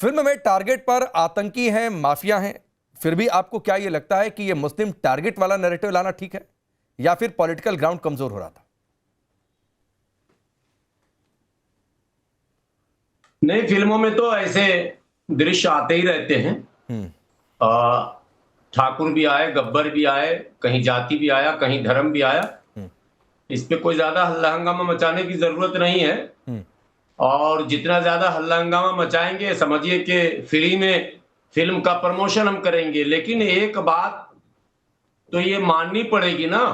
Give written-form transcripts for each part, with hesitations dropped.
Film में target पर आतंकी हैं, माफिया हैं, फिर भी आपको क्या यह लगता है कि यह मुस्लिम टारगेट वाला नैरेटिव लाना ठीक है या फिर पॉलिटिकल ग्राउंड कमजोर हो रहा था? नहीं, फिल्मों में तो ऐसे दृश्य आते ही रहते हैं। ठाकुर भी आए, गब्बर भी आए, कहीं जाति भी आया, कहीं धर्म भी आया। इस पे कोई ज्यादा हल्ला हंगामा मचाने की जरूरत नहीं है। और जितना ज्यादा हल्ला हंगामा मचाएंगे, समझिए कि फिल्म का प्रमोशन हम करेंगे। लेकिन एक बात तो ये माननी पड़ेगी ना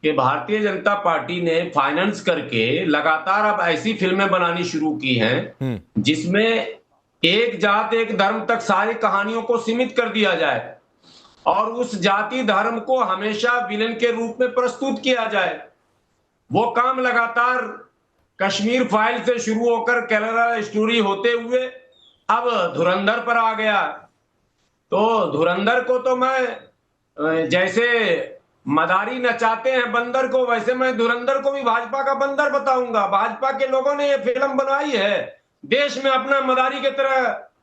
कि भारतीय जनता पार्टी ने फाइनेंस करके लगातार अब ऐसी फिल्में बनानी शुरू की हैं जिसमें एक जात एक धर्म तक सारी कहानियों को सीमित कर दिया जाए और उस जाति धर्म को हमेशा विलेन के रूप में प्रस्तुत किया जाए। वो काम लगातार कश्मीर फाइल से शुरू होकर केरला स्टोरी होते हुए अब धुरंधर पर आ गया। तो धुरंधर को तो मैं जैसे मदारी नचाते हैं बंदर को, वैसे मैं धुरंधर को भी भाजपा का बंदर बताऊंगा। भाजपा के लोगों ने ये फिल्म बनाई है, देश में अपना मदारी की तरह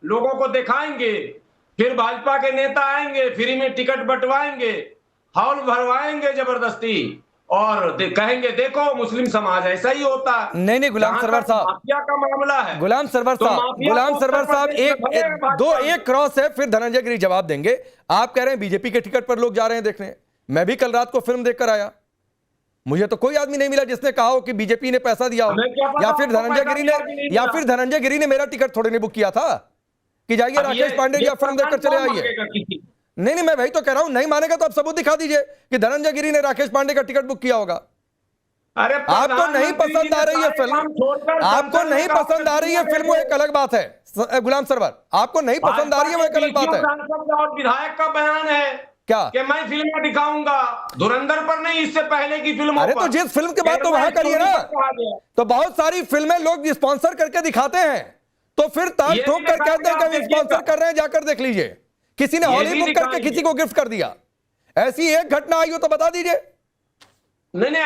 लोगों को दिखाएंगे। फिर भाजपा के नेता आएंगे, फ्री में टिकट बंटवाएंगे, हॉल भरवाएंगे जबरदस्ती और कहेंगे देखो मुस्लिम समाज ऐसा ही होता है। नहीं गुलाम सरवर साहब, माफिया का मामला है। गुलाम सरवर साहब एक क्रॉस है, फिर धनंजय गिरी जवाब देंगे। आप कह रहे हैं बीजेपी के टिकट पर लोग जा रहे हैं देखने। मैं भी कल रात को फिल्म देखकर आया, मुझे तो कोई आदमी नहीं मिला जिसने कहा हो कि बीजेपी ने पैसा दिया हो, या फिर धनंजय गिरी ने मेरा टिकट थोड़े ने बुक किया था कि जाइए राकेश पांडे की फिल्म देखकर चले आइए। नहीं मैं वही तो कह रहा हूं, नहीं मानेगा तो आप सबूत दिखा दीजिए कि धनंजय गिरी ने राकेश पांडे का टिकट बुक किया होगा। अरे आपको नहीं पसंद आ रही है फिल्म, आपको नहीं पसंद आ रही है फिल्म, वो एक अलग बात है। गुलाम सरवर, आपको नहीं पसंद आ रही है वो एक अलग बात है। और विधायक का बयान है क्या कि मैं फिल्म में दिखाऊंगा, धुरंधर पर नहीं, इससे पहले की फिल्म। अरे तो जिस फिल्म के बाद तो वहां करिए ना। तो बहुत सारी फिल्में लोग स्पॉन्सर करके दिखाते हैं, तो फिर ताक ठोक कर कहते हैं कि स्पॉन्सर कर रहे हैं, जाकर देख लीजिए। किसी ने हॉली बुक करके किसी को गिफ्ट कर दिया, ऐसी एक घटना आई हो तो बता दीजिए। नहीं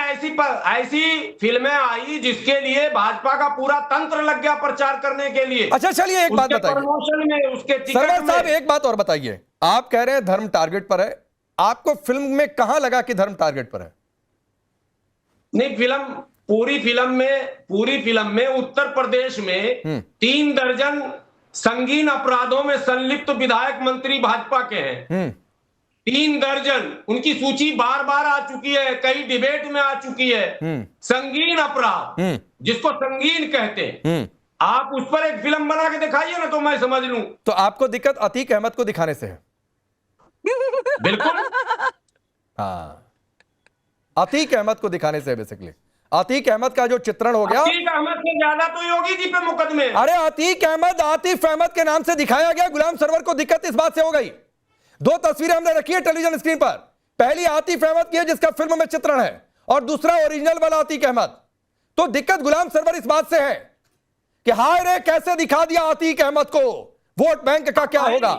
ऐसी फिल्में आई जिसके लिए भाजपा का पूरा तंत्र लग गया प्रचार करने के लिए। अच्छा चलिए एक बात बताइए, प्रमोशन में, उसके सरवर साहब एक बात और बताइए। आप कह रहे हैं धर्म टारगेट पर है, आपको फिल्म में कहां लगा कि धर्म टारगेट पर है? नहीं, पूरी फिल्म में उत्तर प्रदेश में 3 दर्जन संगीन अपराधों में संलिप्त विधायक मंत्री भाजपा के हैं। 3 दर्जन, उनकी सूची बार बार आ चुकी है, कई डिबेट में आ चुकी है। संगीन अपराध जिसको संगीन कहते हैं, आप उस पर एक फिल्म बना के दिखाइए ना तो मैं समझ लूं। तो आपको दिक्कत अतीक अहमद को दिखाने से है? बिल्कुल हाँ, अतीक अहमद को दिखाने से है बेसिकली। अतीक अहमद का जो चित्रण हो गया, अतीक अहमद से ज्यादा तो योगी जी पे मुकदमे। अरे अतीक अहमद आतिफ अहमद के नाम से दिखाया गया। गुलाम सरवर को दिक्कत इस बात से हो गई, 2 तस्वीरें हमने रखी है टेलीविजन स्क्रीन पर। पहली आतिफ अहमद की है जिसका फिल्म में चित्रण है, और दूसरा ओरिजिनल वाला अतीक अहमद। तो दिक्कत गुलाम सरवर इस बात से है कि हाय रे कैसे दिखा दिया अतीक अहमद को, वोट बैंक का क्या होगा।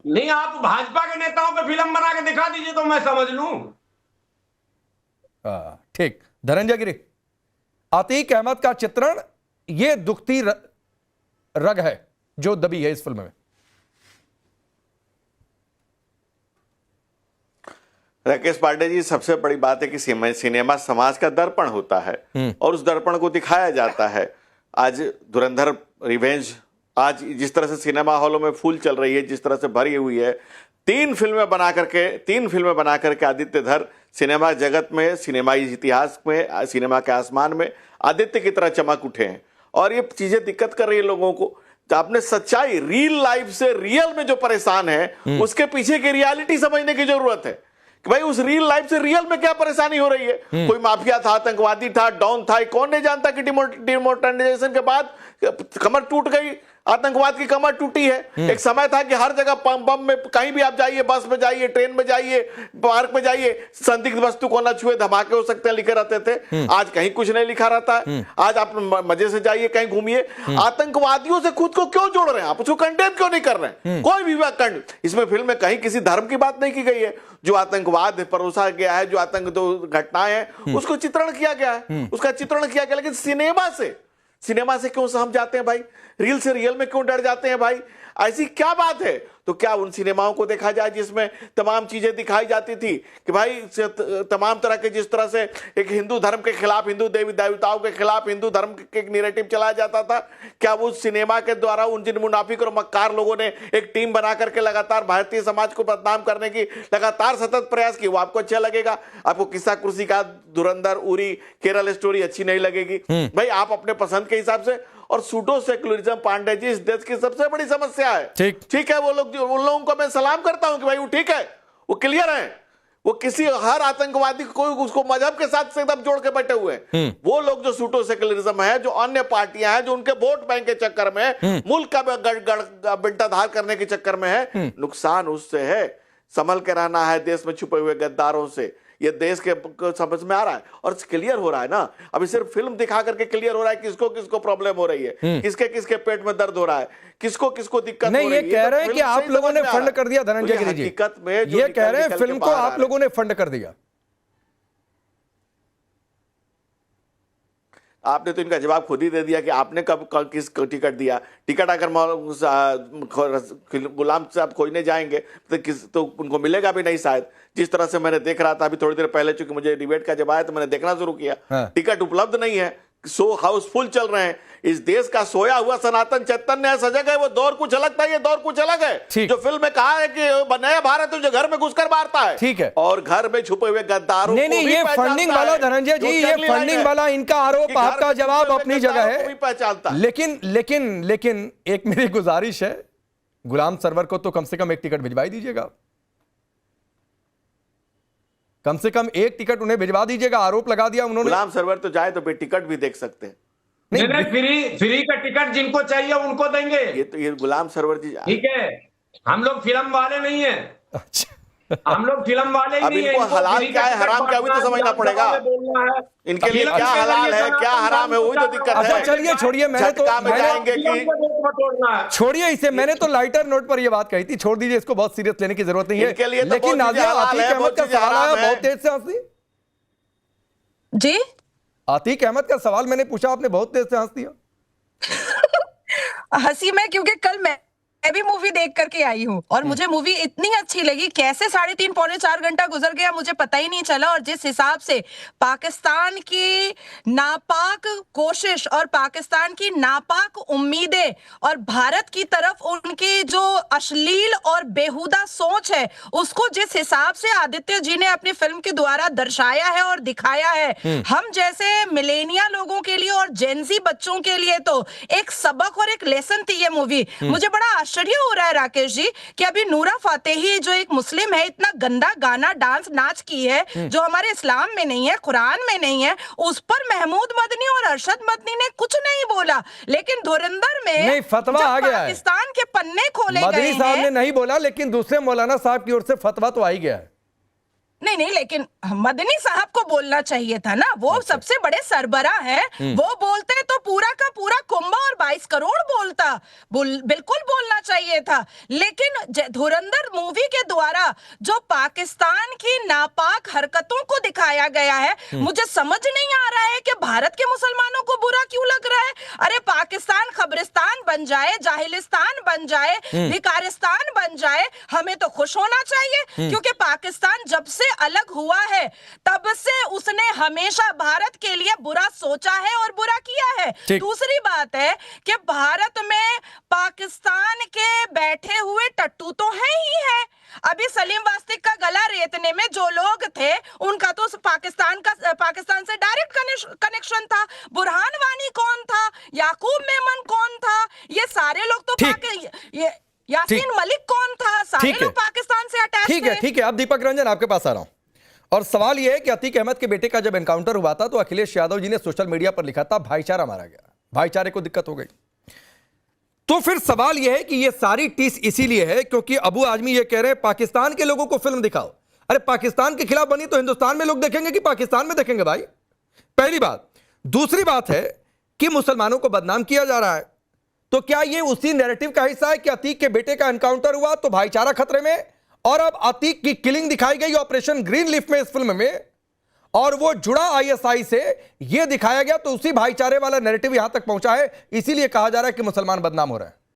नहीं, आप भाजपा के नेताओं पे फिल्म बना के दिखा दीजिए तो मैं समझ लूं। ठीक, धनंजय गिरी, अतीक अहमद का चित्रण, ये दुखती रग है जो दबी है इस फिल्म में। राकेश पांडे जी, सबसे बड़ी बात है कि सिनेमा समाज का दर्पण होता है और उस दर्पण को दिखाया जाता है। आज धुरंधर रिवेंज, आज जिस तरह से सिनेमा हॉलों में फूल चल रही है, जिस तरह से भरी हुई है, 3 फिल्में बना करके आदित्य धर सिनेमा जगत में, सिनेमाई इतिहास में, सिनेमा के आसमान में आदित्य की तरह चमक उठे हैं। और ये चीजें दिक्कत कर रही है लोगों को। तो आपने सच्चाई, रियल लाइफ से, रियल में जो परेशान है उसके पीछे की रियलिटी समझने की जरूरत है कि भाई उस रियल लाइफ से रियल में क्या परेशानी हो रही है। कोई माफिया था, आतंकवादी था, डॉन था, कौन नहीं जानता कि डिमोनेटाइजेशन के बाद कमर टूट गई, आतंकवाद की कमर टूटी है। एक समय था कि हर जगह बम में, कहीं भी आप जाइए, बस में जाइए, ट्रेन में जाइए, पार्क में जाइए, संदिग्ध वस्तु को न छुए, धमाके हो सकते हैं लिखे रहते थे। आज कहीं कुछ नहीं लिखा रहता है। आज आप मजे से जाइए, कहीं घूमिए। आतंकवादियों से खुद को क्यों जोड़ रहे हैं आप? उसको कंडेम क्यों नहीं कर रहे हैं? कोई भी इसमें फिल्म में कहीं किसी धर्म की बात नहीं की गई है। जो आतंकवाद परोसा गया है, जो आतंक घटनाएं हैं, उसको चित्रण किया गया है, उसका चित्रण किया गया। लेकिन सिनेमा से सिनेमा से क्यों सहम जाते हैं भाई? रील से रियल में क्यों डर जाते हैं भाई? ऐसी क्या बात है? तो क्या उन सिनेमाओं को देखा जाए जिसमें तमाम चीजें दिखाई जाती थी कि भाई तमाम तरह के, जिस तरह से एक हिंदू धर्म के खिलाफ, हिंदू देवी देवताओं के खिलाफ हिंदू धर्म के एक नैरेटिव चलाया जाता था, क्या वो सिनेमा के द्वारा उन जिन मुनाफिक और मक्कार लोगों ने एक टीम बना करके लगातार भारतीय समाज को बदनाम करने की लगातार सतत प्रयास की, वो आपको अच्छा लगेगा? आपको किस्सा कुर्सी का, धुरंधर, उरी, केरल स्टोरी अच्छी नहीं लगेगी? भाई आप अपने पसंद के हिसाब से। और सूडो सेक्युलरिज्म पांडे जी इस देश की सबसे बड़ी समस्या है। ठीक है, वो लोग, उन लोगों को मैं सलाम करता हूं कि भाई वो ठीक है, वो क्लियर है, वो किसी हर आतंकवादी को कोई उसको मजहब के साथ से एकदम जोड़ के बैठे हुए हैं। वो लोग जो सूडो सेक्युलरिज्म है, जो अन्य पार्टियां हैं जो उनके वोट बैंक के चक्कर में, मुल्क का बिंटाधार करने के चक्कर में है, नुकसान उससे है। संभल के रहना है देश में छुपे हुए गद्दारों से, ये देश के समझ में आ रहा है और क्लियर हो रहा है ना। अभी सिर्फ फिल्म दिखा करके क्लियर हो रहा है किसको किसको प्रॉब्लम हो रही है, किसके किसके पेट में दर्द हो रहा है, किसको किसको दिक्कत हो रही है। नहीं, ये कह रहे हैं कि आप लोगों ने फंड कर दिया धनंजय गिरि जी, हकीकत में ये कह रहे हैं फिल्म को आप लोगों ने फंड कर दिया। आपने तो इनका जवाब खुद ही दे दिया कि आपने कब किस टिकट दिया। टिकट अगर गुलाम साहब खोजने जाएंगे तो उनको मिलेगा भी नहीं शायद। जिस तरह से मैंने देख रहा था अभी थोड़ी देर पहले, चूंकि मुझे डिबेट का जब आया तो मैंने देखना शुरू किया, टिकट उपलब्ध नहीं है, शो हाउसफुल चल रहे हैं। इस देश का सोया हुआ सनातन चैतन्य है, सजग है, वो दौर कुछ अलग था, ये दौर कुछ अलग है। जो फिल्म में कहा है कि नया भारत तुझे घर में घुसकर मारता है, ठीक है, और घर में छुपे हुए गद्दारों को भी ये फंडिंग वाला धनंजय जी, ये फंडिंग वाला इनका आरोप, आपका जवाब अपनी जगह है, पहचानता। लेकिन एक मेरी गुजारिश है, गुलाम सरवर को तो कम से कम एक टिकट भिजवाई दीजिएगा, कम से कम एक टिकट उन्हें भिजवा दीजिएगा। आरोप लगा दिया उन्होंने। गुलाम सरवर तो जाए तो टिकट भी देख सकते हैं। नहीं, फ्री का टिकट जिनको चाहिए उनको देंगे। ये गुलाम सरवर जी, ठीक है, हम लोग फिल्म वाले नहीं है। अच्छा, हम लोग फिल्म वाले ही नहीं है। इनको हलाल क्या है, हराम क्या, भी तो समझना पड़ेगा। इनके लिए क्या हलाल है, क्या हराम है, वही तो दिक्कत है। अच्छा चलिए छोड़िए, मैंने तो जाएंगे कि छोड़िए इसे, मैंने तो लाइटर नोट पर ये बात कही थी, छोड़ दीजिए, इसको बहुत सीरियस लेने की जरूरत नहीं है। लेकिन नाज़िया, आतिक अहमद का सवाल आया बहुत तेज से हंसी जी। आतिक अहमद का सवाल मैंने पूछा, आपने बहुत तेज से हंस दिया। हंसी मैं क्योंकि कल मैं भी मूवी देख करके आई हूँ और मुझे मूवी इतनी अच्छी लगी, कैसे 3.5 पौने 4 घंटा गुजर गया मुझे पता ही नहीं चला। और जिस हिसाब से पाकिस्तान की नापाक कोशिश और पाकिस्तान की नापाक उम्मीदें और भारत की तरफ उनकी जो अश्लील और बेहुदा सोच है, उसको जिस हिसाब से आदित्य जी ने अपनी फिल्म के द्वारा दर्शाया है और दिखाया है, हम जैसे मिलेनिया लोगों के लिए और जेनजी बच्चों के लिए तो एक सबक और एक लेसन थी ये मूवी। मुझे बड़ा आश्चर्य हो रहा है राकेश जी कि अभी नूरा फातेही जो एक मुस्लिम है, इतना गंदा गाना डांस नाच की है जो हमारे इस्लाम में नहीं है, कुरान में नहीं है, उस पर महमूद मदनी और अरशद मदनी ने कुछ नहीं बोला। लेकिन धुरंधर में नहीं, फतवा आ गया है, पाकिस्तान के पन्ने खोले गए हैं। मदनी साहब ने नहीं बोला, लेकिन दूसरे मौलाना साहब की ओर से फतवा तो आ ही गया है। नहीं, लेकिन मदनी साहब को बोलना चाहिए था ना, वो सबसे बड़े सरबरा है, वो बोलते तो पूरा का पूरा कुंभा और 22 करोड़ बोलता, बिल्कुल बोलना चाहिए था। लेकिन धुरंधर मूवी के द्वारा जो पाकिस्तान की नापाक हरकतों को दिखाया गया है, मुझे समझ नहीं आ रहा है कि भारत के मुसलमानों को बुरा क्यों लग रहा है। अरे पाकिस्तान खबरिस्तान बन जाए, जाहिलिस्तान बन जाए, भिकारिस्तान बन जाए, हमें तो खुश होना चाहिए, क्योंकि पाकिस्तान जब से अलग हुआ है तब से उसने हमेशा भारत के लिए बुरा सोचा है और बुरा किया है। दूसरी बात है कि भारत में पाकिस्तान के बैठे हुए टट्टू तो है ही है। अभी सलीम वास्तिक का गला रेतने में जो लोग थे उनका तो पाकिस्तान से डायरेक्ट कनेक्शन था। बुरहान वानी कौन था, याकूब मेमन कौन था, ये सारे लोग तो यासीन मलिक कौन था, सारे लोग पाकिस्तान से अटैच थे। ठीक है, अब दीपक रंजन आपके पास आ रहा हूं, और सवाल यह है कि अतीक अहमद के बेटे का जब एनकाउंटर हुआ था तो अखिलेश यादव जी ने सोशल मीडिया पर लिखा था भाईचारा मारा गया, भाईचारे को दिक्कत हो गई। तो फिर सवाल यह है कि यह सारी टीस इसीलिए है क्योंकि अबू आजमी यह कह रहे हैं पाकिस्तान के लोगों को फिल्म दिखाओ। अरे पाकिस्तान के खिलाफ बनी तो हिंदुस्तान में लोग देखेंगे कि पाकिस्तान में देखेंगे भाई, पहली बात। दूसरी बात है कि मुसलमानों को बदनाम किया जा रहा है, तो क्या यह उसी नैरेटिव का हिस्सा है कि अतीक के बेटे का एनकाउंटर हुआ तो भाईचारा खतरे में, और अब अतीक की किलिंग दिखाई गई ऑपरेशन ग्रीन लीफ में इस फिल्म में, और वो जुड़ा आईएसआई से, ये दिखाया गया, तो उसी भाईचारे वाला नैरेटिव यहां तक पहुंचा है। इसीलिए कहा जा रहा है कि मुसलमान बदनाम हो रहे हैं।